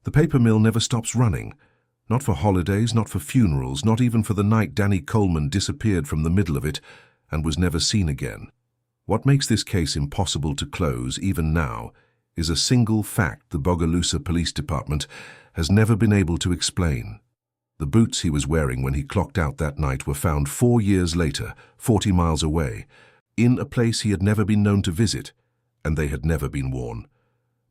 The paper mill never stops running. Not for holidays, not for funerals, not even for the night Danny Coleman disappeared from the middle of it and was never seen again. What makes this case impossible to close, even now, is a single fact the Bogalusa Police Department has never been able to explain. The boots he was wearing when he clocked out that night were found 4 years later, 40 miles away, in a place he had never been known to visit, and they had never been worn.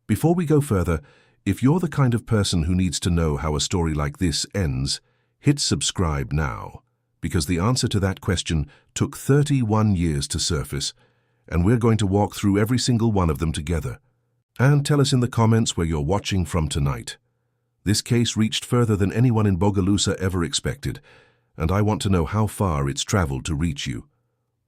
Before we go further, if you're the kind of person who needs to know how a story like this ends, hit subscribe now, because the answer to that question took 31 years to surface, and we're going to walk through every single one of them together. And tell us in the comments where you're watching from tonight. This case reached further than anyone in Bogalusa ever expected, and I want to know how far it's traveled to reach you.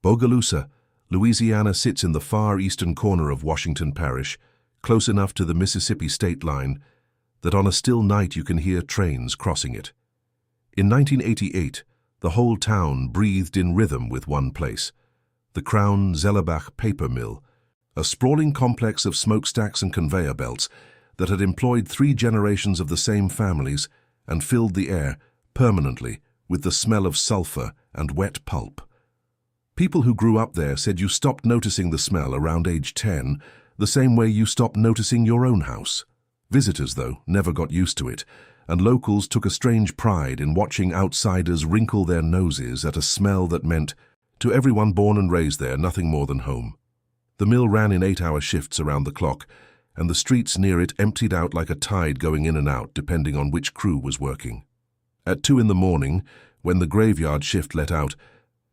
Bogalusa, Louisiana sits in the far eastern corner of Washington Parish, close enough to the Mississippi state line that on a still night you can hear trains crossing it. In 1988, the whole town breathed in rhythm with one place, the Crown Zellerbach paper mill, a sprawling complex of smokestacks and conveyor belts that had employed 3 generations of the same families and filled the air permanently with the smell of sulfur and wet pulp. People who grew up there said you stopped noticing the smell around age 10, the same way you stopped noticing your own house. Visitors, though, never got used to it, and locals took a strange pride in watching outsiders wrinkle their noses at a smell that meant, to everyone born and raised there, nothing more than home. The mill ran in 8-hour shifts around the clock, and the streets near it emptied out like a tide going in and out depending on which crew was working. At 2 in the morning, when the graveyard shift let out,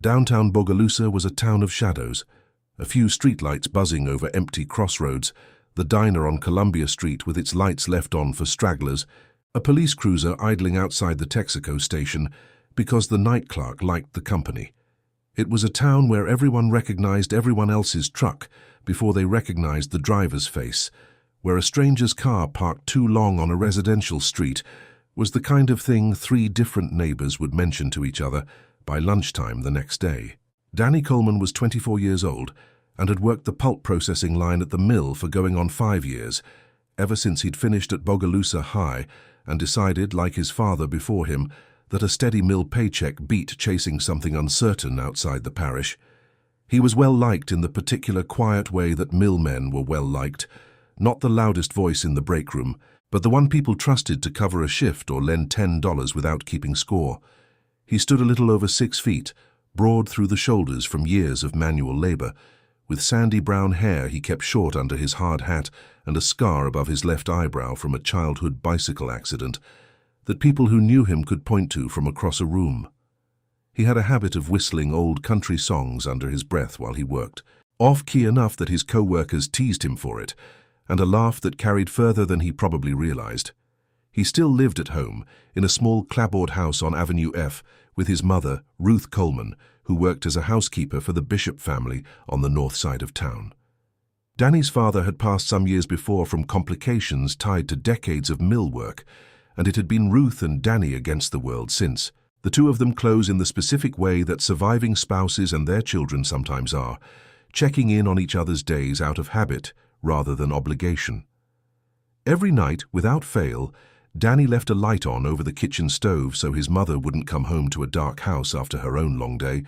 downtown Bogalusa was a town of shadows, a few streetlights buzzing over empty crossroads, the diner on Columbia Street with its lights left on for stragglers, a police cruiser idling outside the Texaco station because the night clerk liked the company. It was a town where everyone recognized everyone else's truck before they recognized the driver's face, where a stranger's car parked too long on a residential street was the kind of thing 3 different neighbors would mention to each other by lunchtime the next day. Danny Coleman was 24 years old and had worked the pulp processing line at the mill for going on 5 years, ever since he'd finished at Bogalusa High and decided, like his father before him, that a steady mill paycheck beat chasing something uncertain outside the parish. He was well liked in the particular quiet way that mill men were well liked, not the loudest voice in the break room, but the one people trusted to cover a shift or lend $10 without keeping score. He stood a little over 6 feet, broad through the shoulders from years of manual labor. With sandy brown hair he kept short under his hard hat and a scar above his left eyebrow from a childhood bicycle accident that people who knew him could point to from across a room. He had a habit of whistling old country songs under his breath while he worked, off-key enough that his co-workers teased him for it, and a laugh that carried further than he probably realized. He still lived at home, in a small clapboard house on Avenue F, with his mother, Ruth Coleman, who worked as a housekeeper for the Bishop family on the north side of town. Danny's father had passed some years before from complications tied to decades of mill work, and it had been Ruth and Danny against the world since. The two of them close in the specific way that surviving spouses and their children sometimes are, checking in on each other's days out of habit rather than obligation. Every night, without fail, Danny left a light on over the kitchen stove so his mother wouldn't come home to a dark house after her own long day,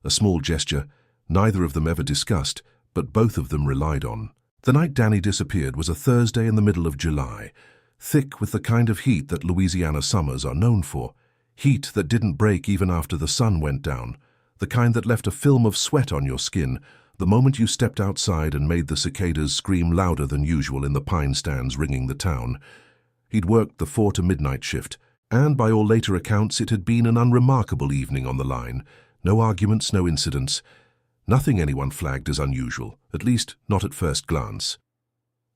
a small gesture neither of them ever discussed, but both of them relied on. The night Danny disappeared was a Thursday in the middle of July, thick with the kind of heat that Louisiana summers are known for, heat that didn't break even after the sun went down, the kind that left a film of sweat on your skin the moment you stepped outside and made the cicadas scream louder than usual in the pine stands ringing the town. He'd worked the 4 to midnight shift, and by all later accounts it had been an unremarkable evening on the line. No arguments, no incidents. Nothing anyone flagged as unusual, at least not at first glance.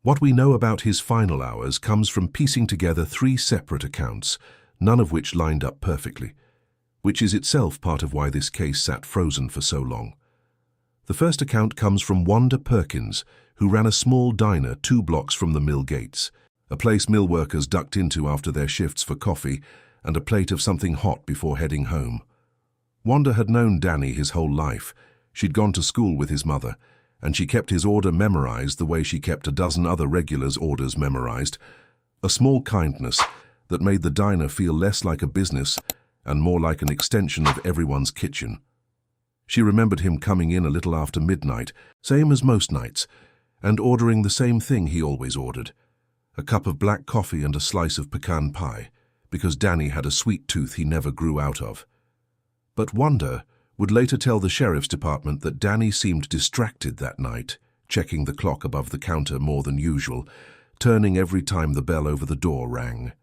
What we know about his final hours comes from piecing together 3 separate accounts, none of which lined up perfectly, which is itself part of why this case sat frozen for so long. The first account comes from Wanda Perkins, who ran a small diner 2 blocks from the mill gates, a place mill workers ducked into after their shifts for coffee and a plate of something hot before heading home. Wanda had known Danny his whole life. She'd gone to school with his mother, and she kept his order memorized the way she kept a dozen other regulars' orders memorized. A small kindness that made the diner feel less like a business and more like an extension of everyone's kitchen. She remembered him coming in a little after midnight, same as most nights, and ordering the same thing he always ordered, a cup of black coffee and a slice of pecan pie, because Danny had a sweet tooth he never grew out of. But Wanda would later tell the sheriff's department that Danny seemed distracted that night, checking the clock above the counter more than usual, turning every time the bell over the door rang.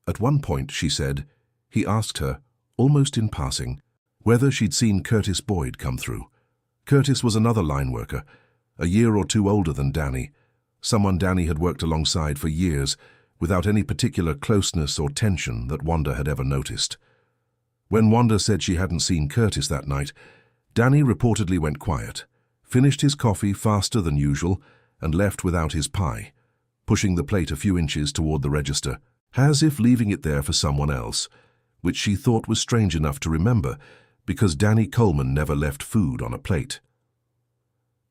At one point, she said, he asked her, almost in passing, whether she'd seen Curtis Boyd come through. Curtis was another line worker, a year or two older than Danny, someone Danny had worked alongside for years, without any particular closeness or tension that Wanda had ever noticed. When Wanda said she hadn't seen Curtis that night, Danny reportedly went quiet, finished his coffee faster than usual, and left without his pie, pushing the plate a few inches toward the register, as if leaving it there for someone else, which she thought was strange enough to remember, because Danny Coleman never left food on a plate.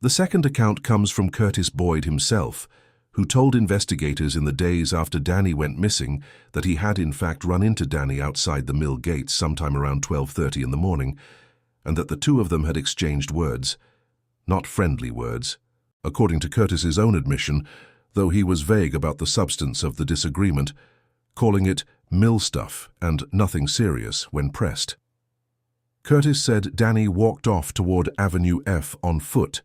The second account comes from Curtis Boyd himself, who told investigators in the days after Danny went missing that he had in fact run into Danny outside the mill gates sometime around 12:30 in the morning, and that the two of them had exchanged words. Not friendly words, according to Curtis's own admission, though he was vague about the substance of the disagreement, calling it mill stuff and nothing serious when pressed. Curtis said Danny walked off toward Avenue F on foot,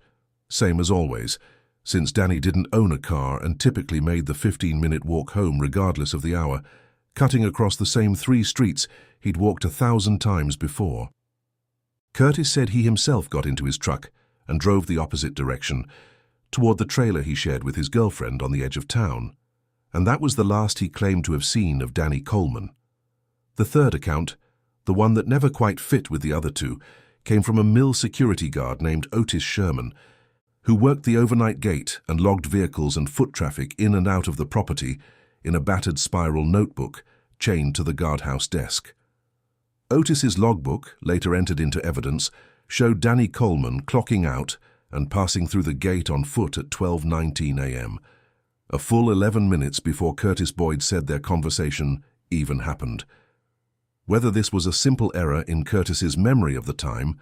same as always, since Danny didn't own a car and typically made the 15-minute walk home regardless of the hour, cutting across the same 3 streets he'd walked 1,000 times before. Curtis said he himself got into his truck and drove the opposite direction, toward the trailer he shared with his girlfriend on the edge of town, and that was the last he claimed to have seen of Danny Coleman. The third account, the one that never quite fit with the other two, came from a mill security guard named Otis Sherman, who worked the overnight gate and logged vehicles and foot traffic in and out of the property in a battered spiral notebook chained to the guardhouse desk. Otis's logbook, later entered into evidence, showed Danny Coleman clocking out and passing through the gate on foot at 12:19 a.m., a full 11 minutes before Curtis Boyd said their conversation even happened. Whether this was a simple error in Curtis's memory of the time,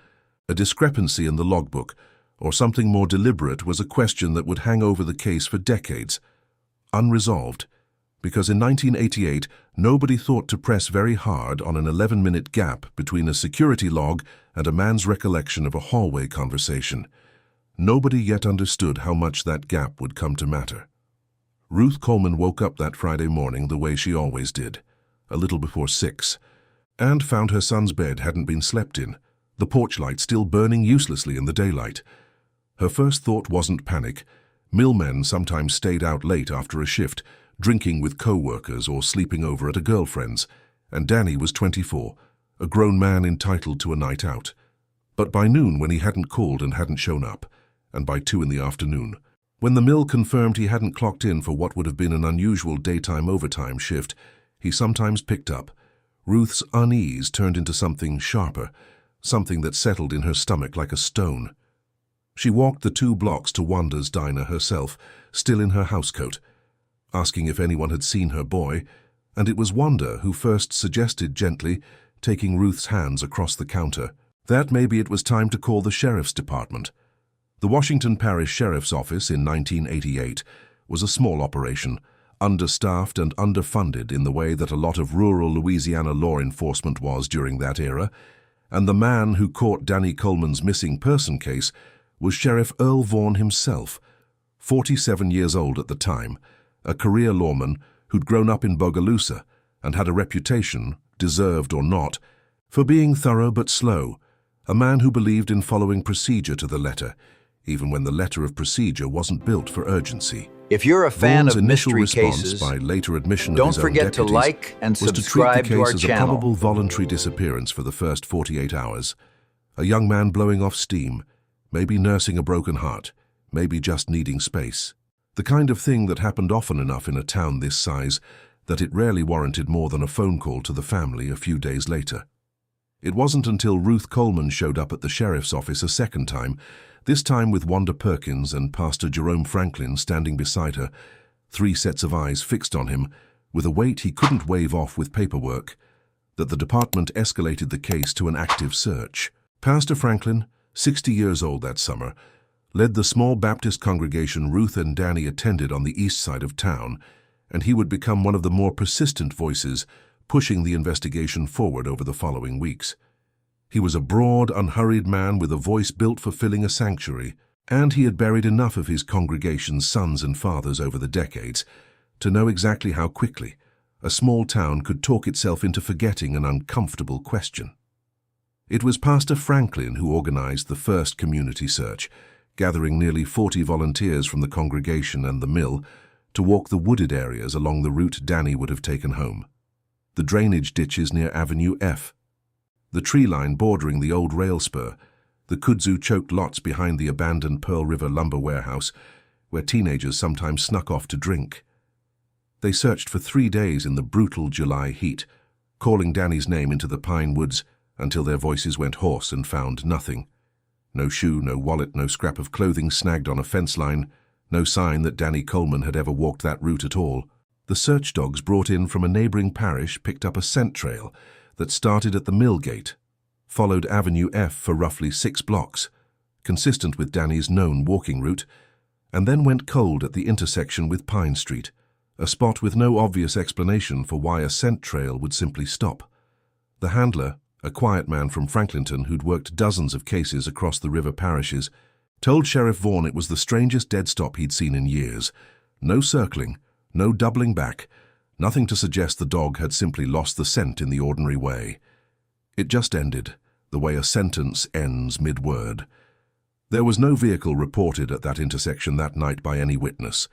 a discrepancy in the logbook, or something more deliberate was a question that would hang over the case for decades, unresolved, because in 1988 nobody thought to press very hard on an 11-minute gap between a security log and a man's recollection of a hallway conversation. Nobody yet understood how much that gap would come to matter. Ruth Coleman woke up that Friday morning the way she always did, a little before 6, and found her son's bed hadn't been slept in, the porch light still burning uselessly in the daylight. Her first thought wasn't panic. Millmen sometimes stayed out late after a shift, drinking with co-workers or sleeping over at a girlfriend's, and Danny was 24, a grown man entitled to a night out. But by noon, when he hadn't called and hadn't shown up, and by 2 in the afternoon, when the mill confirmed he hadn't clocked in for what would have been an unusual daytime overtime shift, he sometimes picked up. Ruth's unease turned into something sharper, something that settled in her stomach like a stone. She walked the 2 blocks to Wanda's diner herself, still in her housecoat, asking if anyone had seen her boy, and it was Wanda who first suggested gently, taking Ruth's hands across the counter, that maybe it was time to call the sheriff's department. The Washington Parish Sheriff's Office in 1988 was a small operation, understaffed and underfunded in the way that a lot of rural Louisiana law enforcement was during that era, and the man who caught Danny Coleman's missing person case was Sheriff Earl Vaughn himself, 47 years old at the time, a career lawman who'd grown up in Bogalusa and had a reputation, deserved or not, for being thorough but slow, a man who believed in following procedure to the letter, even when the letter of procedure wasn't built for urgency. If you're a fan Vaughn's of initial mystery response, cases, by later admission of don't his own forget to deputies, like and was to treat the subscribe to our case as a channel. probable voluntary disappearance for the first 48 hours. A young man blowing off steam, maybe nursing a broken heart, maybe just needing space. The kind of thing that happened often enough in a town this size that it rarely warranted more than a phone call to the family a few days later. It wasn't until Ruth Coleman showed up at the sheriff's office a second time, this time with Wanda Perkins and Pastor Jerome Franklin standing beside her, 3 sets of eyes fixed on him, with a weight he couldn't wave off with paperwork, that the department escalated the case to an active search. Pastor Franklin, 60 years old that summer, led the small Baptist congregation Ruth and Danny attended on the east side of town, and he would become one of the more persistent voices pushing the investigation forward over the following weeks. He was a broad, unhurried man with a voice built for filling a sanctuary, and he had buried enough of his congregation's sons and fathers over the decades to know exactly how quickly a small town could talk itself into forgetting an uncomfortable question. It was Pastor Franklin who organized the first community search, gathering nearly 40 volunteers from the congregation and the mill to walk the wooded areas along the route Danny would have taken home. The drainage ditches near Avenue F, the tree line bordering the old rail spur, the kudzu-choked lots behind the abandoned Pearl River lumber warehouse, where teenagers sometimes snuck off to drink. They searched for 3 days in the brutal July heat, calling Danny's name into the pine woods until their voices went hoarse and found nothing. No shoe, no wallet, no scrap of clothing snagged on a fence line, no sign that Danny Coleman had ever walked that route at all. The search dogs brought in from a neighboring parish picked up a scent trail that started at the mill gate, followed Avenue F for roughly 6 blocks, consistent with Danny's known walking route, and then went cold at the intersection with Pine Street, a spot with no obvious explanation for why a scent trail would simply stop. The handler, a quiet man from Franklinton who'd worked dozens of cases across the river parishes, told Sheriff Vaughn it was the strangest dead stop he'd seen in years. No circling, no doubling back, nothing to suggest the dog had simply lost the scent in the ordinary way. It just ended, the way a sentence ends mid-word. There was no vehicle reported at that intersection that night by any witness.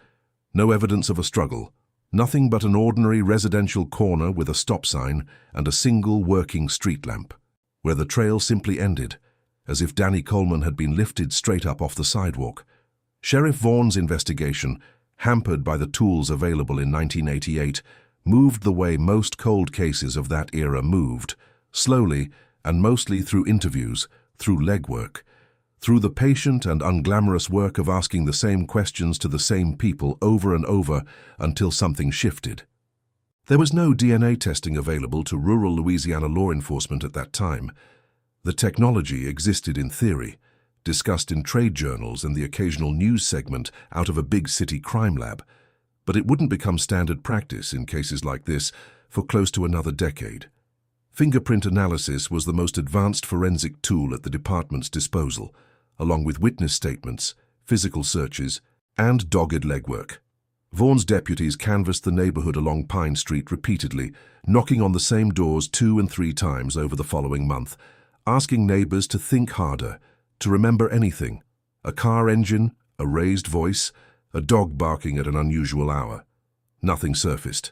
No evidence of a struggle. Nothing but an ordinary residential corner with a stop sign and a single working street lamp, where the trail simply ended, as if Danny Coleman had been lifted straight up off the sidewalk. Sheriff Vaughn's investigation, hampered by the tools available in 1988, moved the way most cold cases of that era moved, slowly and mostly through interviews, through legwork, through the patient and unglamorous work of asking the same questions to the same people over and over until something shifted. There was no DNA testing available to rural Louisiana law enforcement at that time. The technology existed in theory, discussed in trade journals and the occasional news segment out of a big city crime lab, but it wouldn't become standard practice in cases like this for close to another decade. Fingerprint analysis was the most advanced forensic tool at the department's disposal, along with witness statements, physical searches, and dogged legwork. Vaughn's deputies canvassed the neighborhood along Pine Street repeatedly, knocking on the same doors 2 and 3 times over the following month, asking neighbors to think harder, to remember anything: a car engine, a raised voice, a dog barking at an unusual hour. Nothing surfaced.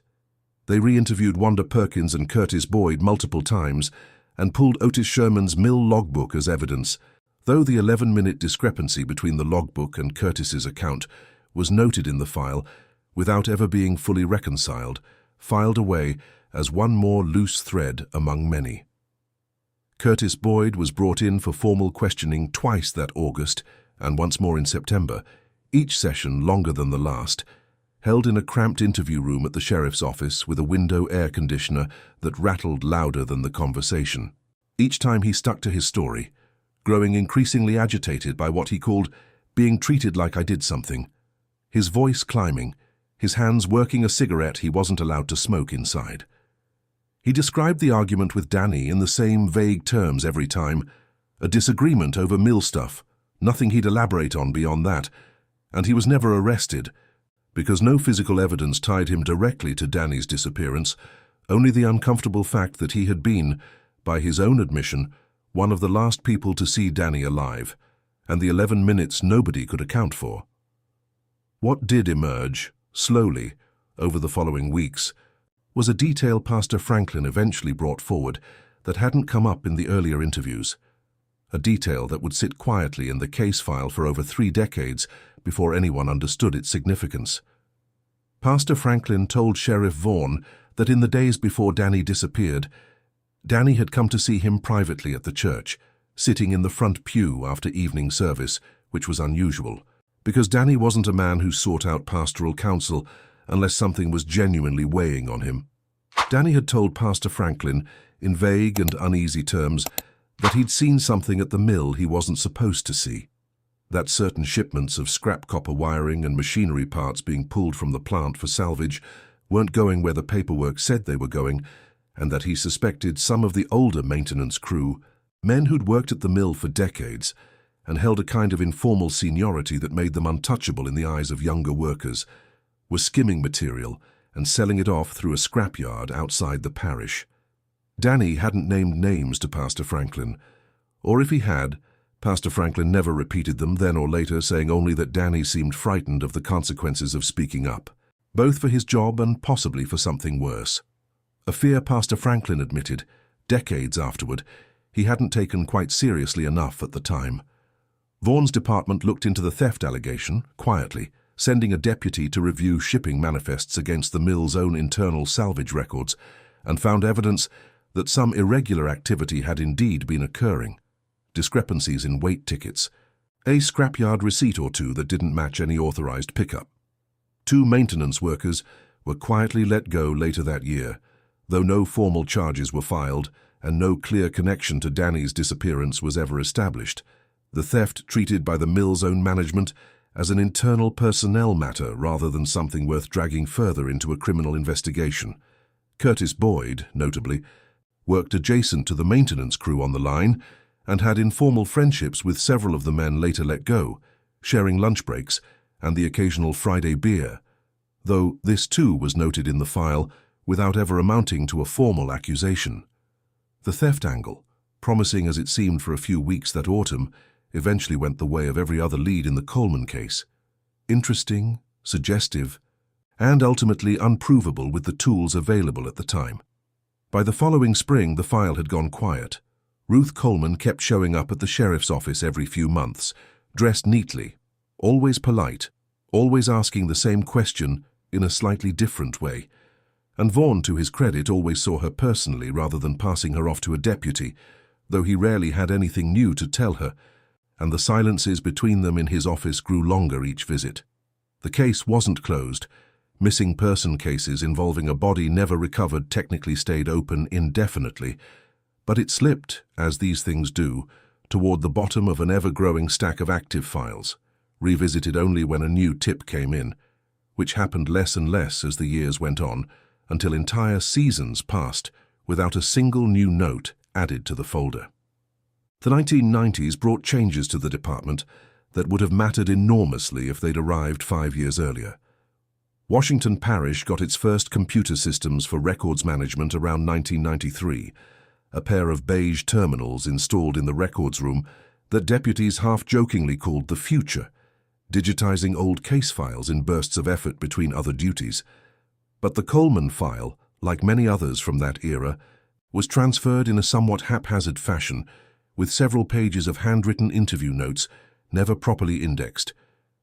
They re-interviewed Wanda Perkins and Curtis Boyd multiple times and pulled Otis Sherman's mill logbook as evidence, though the 11-minute discrepancy between the logbook and Curtis's account was noted in the file without ever being fully reconciled, filed away as one more loose thread among many. Curtis Boyd was brought in for formal questioning twice that August and once more in September, each session longer than the last, held in a cramped interview room at the sheriff's office with a window air conditioner that rattled louder than the conversation. Each time he stuck to his story, growing increasingly agitated by what he called being treated like I did something, his voice climbing, his hands working a cigarette he wasn't allowed to smoke inside. He described the argument with Danny in the same vague terms every time: a disagreement over mill stuff, nothing he'd elaborate on beyond that, and he was never arrested, because no physical evidence tied him directly to Danny's disappearance, only the uncomfortable fact that he had been, by his own admission, one of the last people to see Danny alive, and the 11 minutes nobody could account for. What did emerge, slowly, over the following weeks, was a detail Pastor Franklin eventually brought forward that hadn't come up in the earlier interviews, a detail that would sit quietly in the case file for over 3 decades before anyone understood its significance. Pastor Franklin told Sheriff Vaughn that in the days before Danny disappeared, Danny had come to see him privately at the church, sitting in the front pew after evening service, which was unusual, because Danny wasn't a man who sought out pastoral counsel unless something was genuinely weighing on him. Danny had told Pastor Franklin, in vague and uneasy terms, that he'd seen something at the mill he wasn't supposed to see. That certain shipments of scrap copper wiring and machinery parts being pulled from the plant for salvage weren't going where the paperwork said they were going, and that he suspected some of the older maintenance crew, men who'd worked at the mill for decades and held a kind of informal seniority that made them untouchable in the eyes of younger workers, were skimming material and selling it off through a scrapyard outside the parish. Danny hadn't named names to Pastor Franklin, or if he had, Pastor Franklin never repeated them then or later, saying only that Danny seemed frightened of the consequences of speaking up, both for his job and possibly for something worse. A fear Pastor Franklin admitted, decades afterward, he hadn't taken quite seriously enough at the time. Vaughn's department looked into the theft allegation, quietly, sending a deputy to review shipping manifests against the mill's own internal salvage records, and found evidence that some irregular activity had indeed been occurring. Discrepancies in weight tickets, a scrapyard receipt or two that didn't match any authorized pickup. 2 maintenance workers were quietly let go later that year, though no formal charges were filed and no clear connection to Danny's disappearance was ever established. The theft treated by the mill's own management as an internal personnel matter rather than something worth dragging further into a criminal investigation. Curtis Boyd, notably, worked adjacent to the maintenance crew on the line and had informal friendships with several of the men later let go, sharing lunch breaks and the occasional Friday beer, though this too was noted in the file without ever amounting to a formal accusation. The theft angle, promising as it seemed for a few weeks that autumn, eventually went the way of every other lead in the Coleman case. Interesting, suggestive, and ultimately unprovable with the tools available at the time. By the following spring, the file had gone quiet. Ruth Coleman kept showing up at the sheriff's office every few months, dressed neatly, always polite, always asking the same question in a slightly different way. And Vaughn, to his credit, always saw her personally rather than passing her off to a deputy, though he rarely had anything new to tell her, and the silences between them in his office grew longer each visit. The case wasn't closed. Missing person cases involving a body never recovered technically stayed open indefinitely, but it slipped, as these things do, toward the bottom of an ever-growing stack of active files, revisited only when a new tip came in, which happened less and less as the years went on, until entire seasons passed without a single new note added to the folder. The 1990s brought changes to the department that would have mattered enormously if they'd arrived 5 years earlier. Washington Parish got its first computer systems for records management around 1993, a pair of beige terminals installed in the records room that deputies half-jokingly called the future, digitizing old case files in bursts of effort between other duties. But the Coleman file, like many others from that era, was transferred in a somewhat haphazard fashion, with several pages of handwritten interview notes never properly indexed,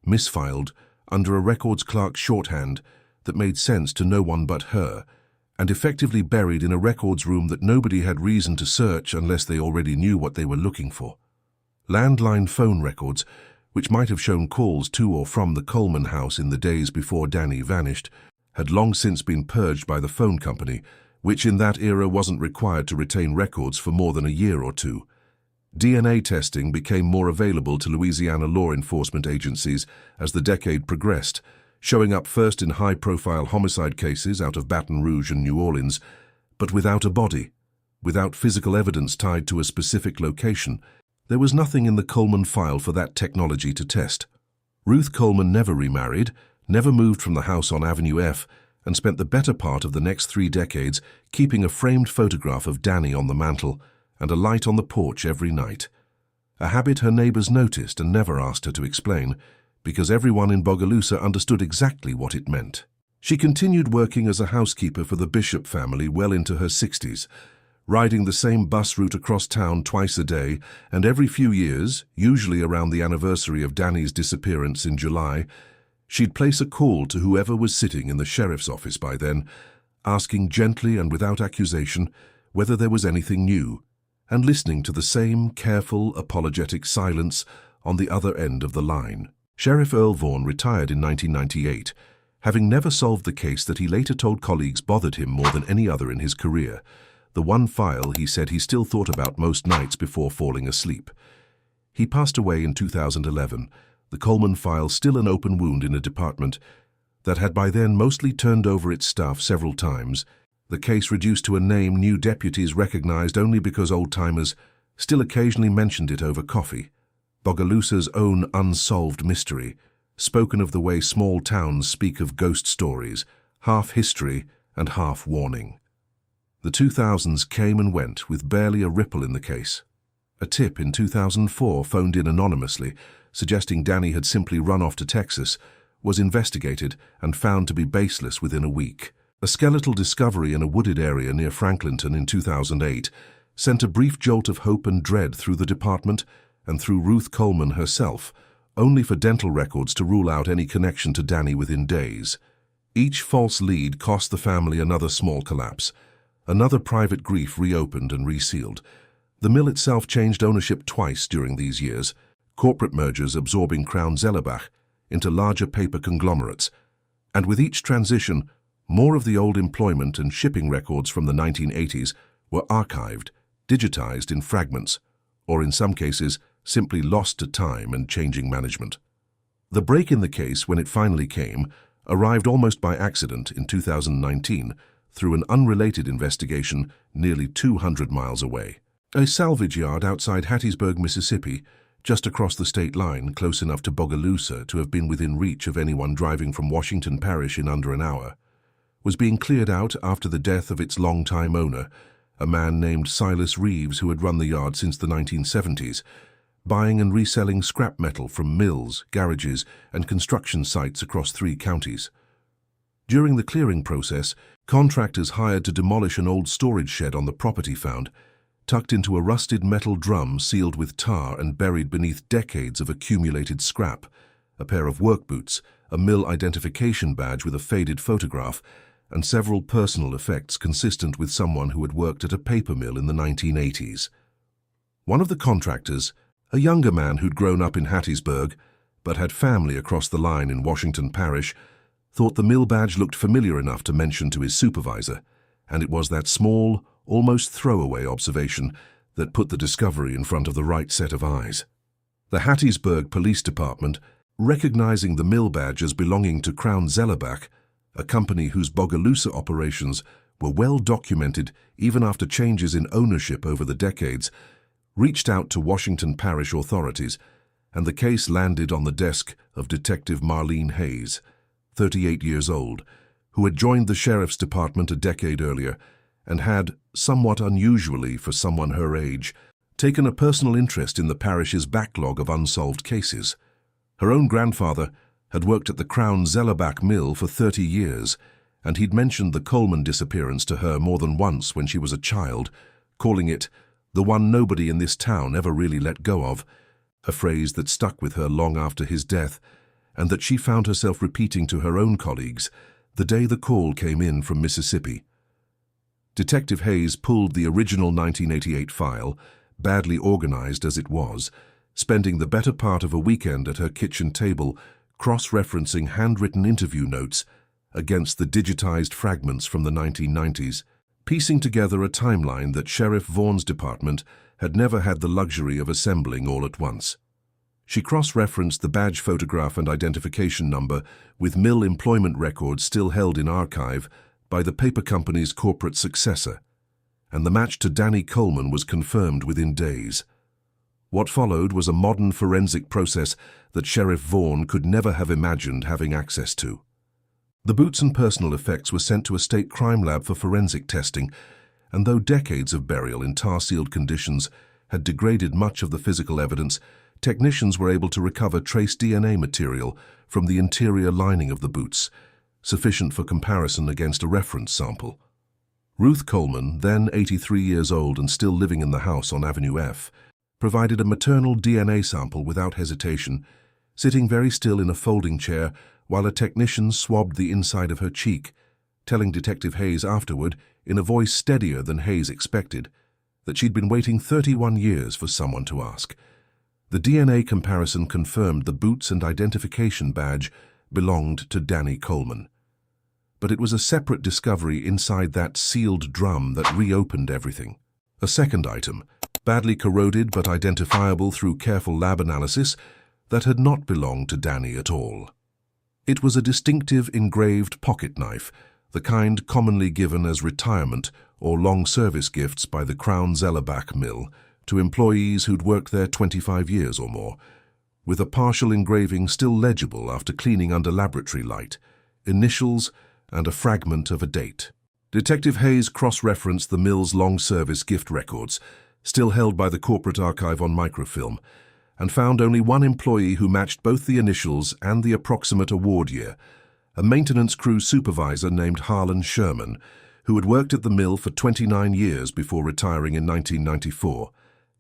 misfiled under a records clerk's shorthand that made sense to no one but her, and effectively buried in a records room that nobody had reason to search unless they already knew what they were looking for. Landline phone records, which might have shown calls to or from the Coleman house in the days before Danny vanished, had long since been purged by the phone company, which in that era wasn't required to retain records for more than a year or two. DNA testing became more available to Louisiana law enforcement agencies as the decade progressed, showing up first in high-profile homicide cases out of Baton Rouge and New Orleans, but without a body, without physical evidence tied to a specific location. There was nothing in the Coleman file for that technology to test. Ruth Coleman never remarried, never moved from the house on Avenue F, and spent the better part of the next 3 decades keeping a framed photograph of Danny on the mantel and a light on the porch every night. A habit her neighbors noticed and never asked her to explain, because everyone in Bogalusa understood exactly what it meant. She continued working as a housekeeper for the Bishop family well into her 60s, riding the same bus route across town twice a day, and every few years, usually around the anniversary of Danny's disappearance in July, she'd place a call to whoever was sitting in the sheriff's office by then, asking gently and without accusation whether there was anything new, and listening to the same careful, apologetic silence on the other end of the line. Sheriff Earl Vaughn retired in 1998, having never solved the case that he later told colleagues bothered him more than any other in his career, the one file he said he still thought about most nights before falling asleep. He passed away in 2011, the Coleman file still an open wound in a department that had by then mostly turned over its staff several times, the case reduced to a name new deputies recognized only because old-timers still occasionally mentioned it over coffee. Bogalusa's own unsolved mystery, spoken of the way small towns speak of ghost stories, half history and half warning. The 2000s came and went with barely a ripple in the case. A tip in 2004 phoned in anonymously, suggesting Danny had simply run off to Texas, was investigated and found to be baseless within a week. A skeletal discovery in a wooded area near Franklinton in 2008 sent a brief jolt of hope and dread through the department and through Ruth Coleman herself, only for dental records to rule out any connection to Danny within days. Each false lead cost the family another small collapse. Another private grief reopened and resealed. The mill itself changed ownership twice during these years, corporate mergers absorbing Crown Zellerbach into larger paper conglomerates, and with each transition, more of the old employment and shipping records from the 1980s were archived, digitized in fragments, or in some cases, simply lost to time and changing management. The break in the case, when it finally came, arrived almost by accident in 2019 through an unrelated investigation nearly 200 miles away. A salvage yard outside Hattiesburg, Mississippi, just across the state line, close enough to Bogalusa to have been within reach of anyone driving from Washington Parish in under an hour, was being cleared out after the death of its longtime owner, a man named Silas Reeves who had run the yard since the 1970s, buying and reselling scrap metal from mills, garages, and construction sites across 3 counties. During the clearing process, contractors hired to demolish an old storage shed on the property found, tucked into a rusted metal drum sealed with tar and buried beneath decades of accumulated scrap, a pair of work boots, a mill identification badge with a faded photograph, and several personal effects consistent with someone who had worked at a paper mill in the 1980s. One of the contractors, a younger man who'd grown up in Hattiesburg, but had family across the line in Washington Parish, thought the mill badge looked familiar enough to mention to his supervisor, and it was that small, almost throwaway observation that put the discovery in front of the right set of eyes. The Hattiesburg Police Department, recognizing the mill badge as belonging to Crown Zellerbach, a company whose Bogalusa operations were well documented even after changes in ownership over the decades, reached out to Washington Parish authorities, and the case landed on the desk of Detective Marlene Hayes, 38 years old, who had joined the Sheriff's Department a decade earlier and had, somewhat unusually for someone her age, taken a personal interest in the parish's backlog of unsolved cases. Her own grandfather had worked at the Crown Zellerbach mill for 30 years, and he'd mentioned the Coleman disappearance to her more than once when she was a child, calling it the one nobody in this town ever really let go of, a phrase that stuck with her long after his death, and that she found herself repeating to her own colleagues the day the call came in from Mississippi. Detective Hayes pulled the original 1988 file, badly organized as it was, spending the better part of a weekend at her kitchen table cross-referencing handwritten interview notes against the digitized fragments from the 1990s, piecing together a timeline that Sheriff Vaughn's department had never had the luxury of assembling all at once. She cross-referenced the badge photograph and identification number with mill employment records still held in archive by the paper company's corporate successor, and the match to Danny Coleman was confirmed within days. What followed was a modern forensic process that Sheriff Vaughn could never have imagined having access to. The boots and personal effects were sent to a state crime lab for forensic testing, and though decades of burial in tar-sealed conditions had degraded much of the physical evidence, technicians were able to recover trace DNA material from the interior lining of the boots, sufficient for comparison against a reference sample. Ruth Coleman, then 83 years old and still living in the house on Avenue F, provided a maternal DNA sample without hesitation, sitting very still in a folding chair while a technician swabbed the inside of her cheek, telling Detective Hayes afterward, in a voice steadier than Hayes expected, that she'd been waiting 31 years for someone to ask. The DNA comparison confirmed the boots and identification badge belonged to Danny Coleman. but it was a separate discovery inside that sealed drum that reopened everything. A second item, badly corroded but identifiable through careful lab analysis, that had not belonged to Danny at all. It was a distinctive engraved pocket knife, the kind commonly given as retirement or long service gifts by the Crown Zellerbach mill to employees who'd worked there 25 years or more, with a partial engraving still legible after cleaning under laboratory light, initials and a fragment of a date. Detective Hayes cross-referenced the mill's long-service gift records, still held by the corporate archive on microfilm, and found only one employee who matched both the initials and the approximate award year, a maintenance crew supervisor named Harlan Sherman, who had worked at the mill for 29 years before retiring in 1994,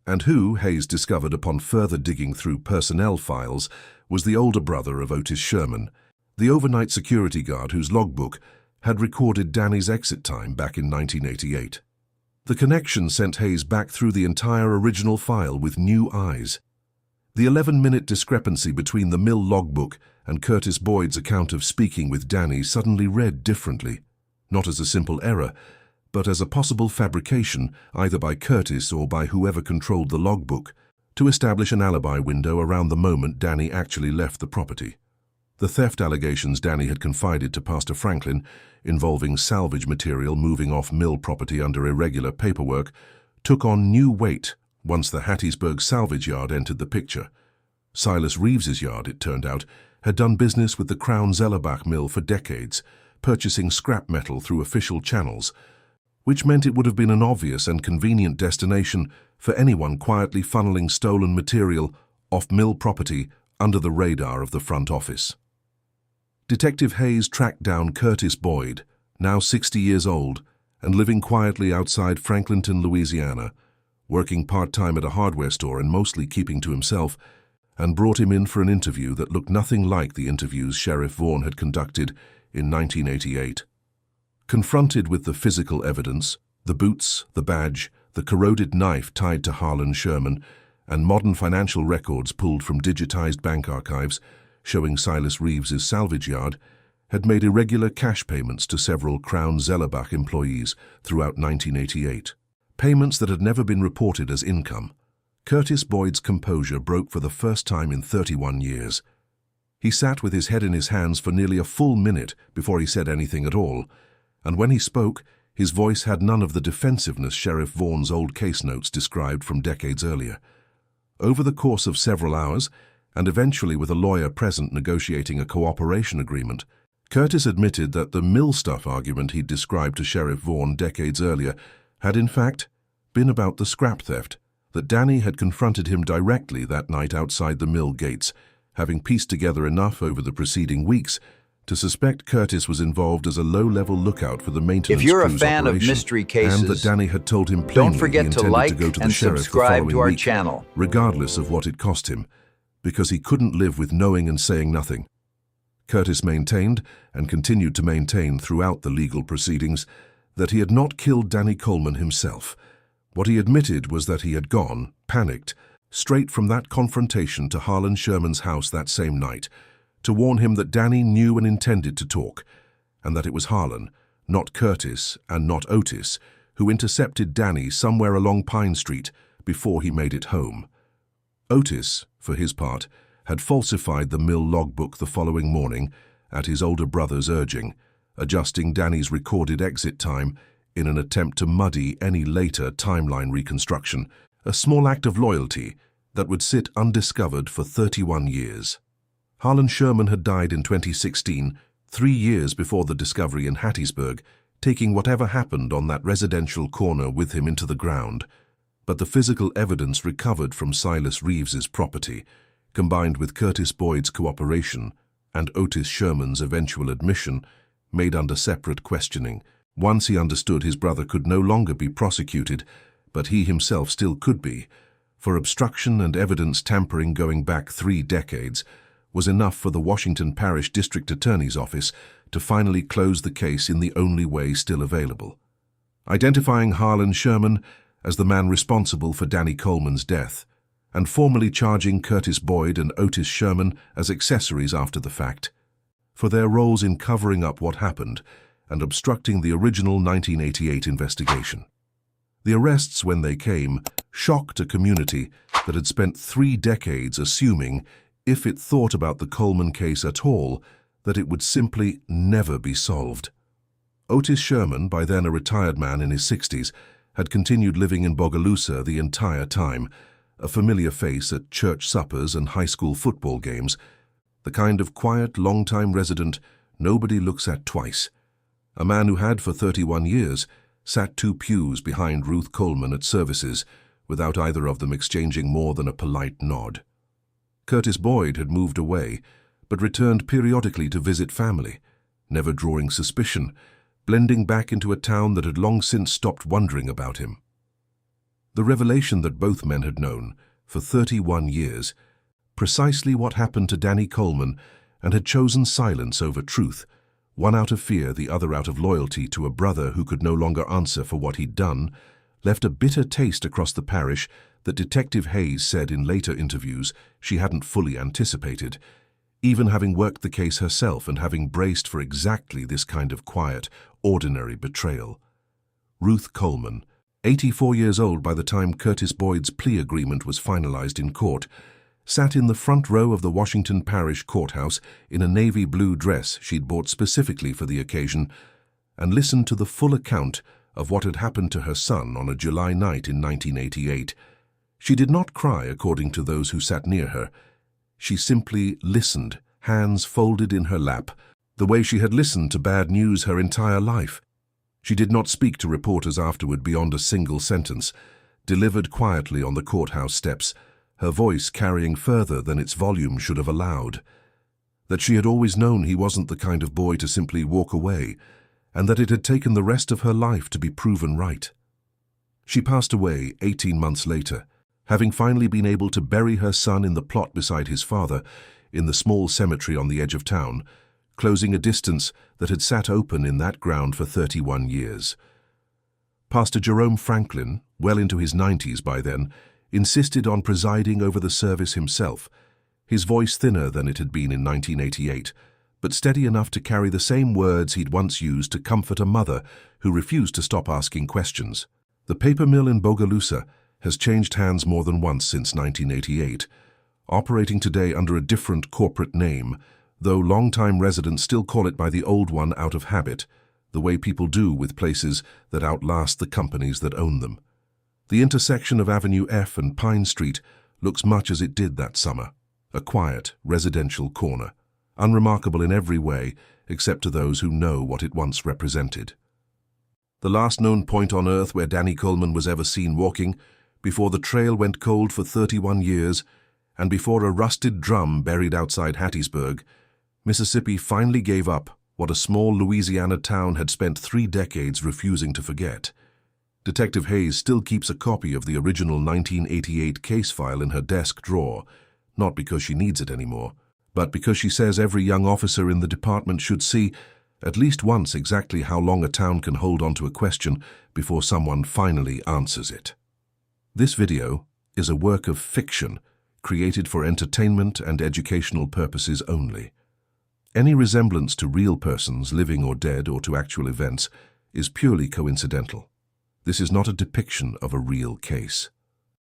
and who, Hayes discovered upon further digging through personnel files, was the older brother of Otis Sherman, the overnight security guard whose logbook had recorded Danny's exit time back in 1988. The connection sent Hayes back through the entire original file with new eyes. The 11-minute discrepancy between the mill logbook and Curtis Boyd's account of speaking with Danny suddenly read differently, not as a simple error, but as a possible fabrication either by Curtis or by whoever controlled the logbook to establish an alibi window around the moment Danny actually left the property. The theft allegations Danny had confided to Pastor Franklin, involving salvage material moving off mill property under irregular paperwork, took on new weight once the Hattiesburg salvage yard entered the picture. Silas Reeves's yard, it turned out, had done business with the Crown Zellerbach mill for decades, purchasing scrap metal through official channels, which meant it would have been an obvious and convenient destination for anyone quietly funneling stolen material off mill property under the radar of the front office. Detective Hayes tracked down Curtis Boyd, now 60 years old, and living quietly outside Franklinton, Louisiana, working part-time at a hardware store and mostly keeping to himself, and brought him in for an interview that looked nothing like the interviews Sheriff Vaughn had conducted in 1988. Confronted with the physical evidence, the boots, the badge, the corroded knife tied to Harlan Sherman, and modern financial records pulled from digitized bank archives showing Silas Reeves's salvage yard, had made irregular cash payments to several Crown Zellerbach employees throughout 1988. Payments that had never been reported as income. Curtis Boyd's composure broke for the first time in 31 years. He sat with his head in his hands for nearly a full minute before he said anything at all, and when he spoke, his voice had none of the defensiveness Sheriff Vaughn's old case notes described from decades earlier. Over the course of several hours, and eventually with a lawyer present negotiating a cooperation agreement, Curtis admitted that the mill stuff argument he'd described to Sheriff Vaughn decades earlier had in fact been about the scrap theft, that Danny had confronted him directly that night outside the mill gates, having pieced together enough over the preceding weeks to suspect Curtis was involved as a low-level lookout for the maintenance If you're a crew's fan of operation, mystery cases, and that Danny had told him plainly don't forget he to intended like to go to the and sheriff the subscribe following to our week, channel, regardless of what it cost him, because he couldn't live with knowing and saying nothing. Curtis maintained, and continued to maintain throughout the legal proceedings, that he had not killed Danny Coleman himself. What he admitted was that he had gone, panicked, straight from that confrontation to Harlan Sherman's house that same night, to warn him that Danny knew and intended to talk, and that it was Harlan, not Curtis and not Otis, who intercepted Danny somewhere along Pine Street before he made it home. Otis, for his part, had falsified the mill logbook the following morning at his older brother's urging, adjusting Danny's recorded exit time in an attempt to muddy any later timeline reconstruction, a small act of loyalty that would sit undiscovered for 31 years. Harlan Sherman had died in 2016, 3 years before the discovery in Hattiesburg, taking whatever happened on that residential corner with him into the ground. But the physical evidence recovered from Silas Reeves's property, combined with Curtis Boyd's cooperation and Otis Sherman's eventual admission, made under separate questioning. Once he understood his brother could no longer be prosecuted, but he himself still could be, for obstruction and evidence tampering going back 3 decades, was enough for the Washington Parish District Attorney's Office to finally close the case in the only way still available. Identifying Harlan Sherman as the man responsible for Danny Coleman's death, and formally charging Curtis Boyd and Otis Sherman as accessories after the fact, for their roles in covering up what happened, and obstructing the original 1988 investigation. The arrests, when they came, shocked a community that had spent 3 decades assuming, if it thought about the Coleman case at all, that it would simply never be solved. Otis Sherman, by then a retired man in his 60s, had continued living in Bogalusa the entire time, a familiar face at church suppers and high school football games, the kind of quiet, long-time resident nobody looks at twice. A man who had, for 31 years, sat 2 pews behind Ruth Coleman at services, without either of them exchanging more than a polite nod. Curtis Boyd had moved away, but returned periodically to visit family, never drawing suspicion, blending back into a town that had long since stopped wondering about him. The revelation that both men had known, for 31 years, precisely what happened to Danny Coleman, and had chosen silence over truth, one out of fear, the other out of loyalty to a brother who could no longer answer for what he'd done, left a bitter taste across the parish that Detective Hayes said in later interviews she hadn't fully anticipated, even having worked the case herself and having braced for exactly this kind of quiet, ordinary betrayal. Ruth Coleman, 84 years old by the time Curtis Boyd's plea agreement was finalized in court, sat in the front row of the Washington Parish Courthouse in a navy blue dress she'd bought specifically for the occasion, and listened to the full account of what had happened to her son on a July night in 1988. She did not cry, according to those who sat near her. She simply listened, hands folded in her lap, the way she had listened to bad news her entire life. She did not speak to reporters afterward beyond a single sentence, delivered quietly on the courthouse steps, her voice carrying further than its volume should have allowed. That she had always known he wasn't the kind of boy to simply walk away, and that it had taken the rest of her life to be proven right. She passed away 18 months later, having finally been able to bury her son in the plot beside his father, in the small cemetery on the edge of town, closing a distance that had sat open in that ground for 31 years. Pastor Jerome Franklin, well into his 90s by then, insisted on presiding over the service himself, his voice thinner than it had been in 1988, but steady enough to carry the same words he'd once used to comfort a mother who refused to stop asking questions. The paper mill in Bogalusa has changed hands more than once since 1988, operating today under a different corporate name, though long-time residents still call it by the old one out of habit, the way people do with places that outlast the companies that own them. The intersection of Avenue F and Pine Street looks much as it did that summer, a quiet, residential corner, unremarkable in every way except to those who know what it once represented. The last known point on Earth where Danny Coleman was ever seen walking, before the trail went cold for 31 years, and before a rusted drum buried outside Hattiesburg, Mississippi finally gave up what a small Louisiana town had spent 3 decades refusing to forget. Detective Hayes still keeps a copy of the original 1988 case file in her desk drawer, not because she needs it anymore, but because she says every young officer in the department should see, at least once, exactly how long a town can hold on to a question before someone finally answers it. This video is a work of fiction created for entertainment and educational purposes only. Any resemblance to real persons, living or dead, or to actual events, is purely coincidental. This is not a depiction of a real case.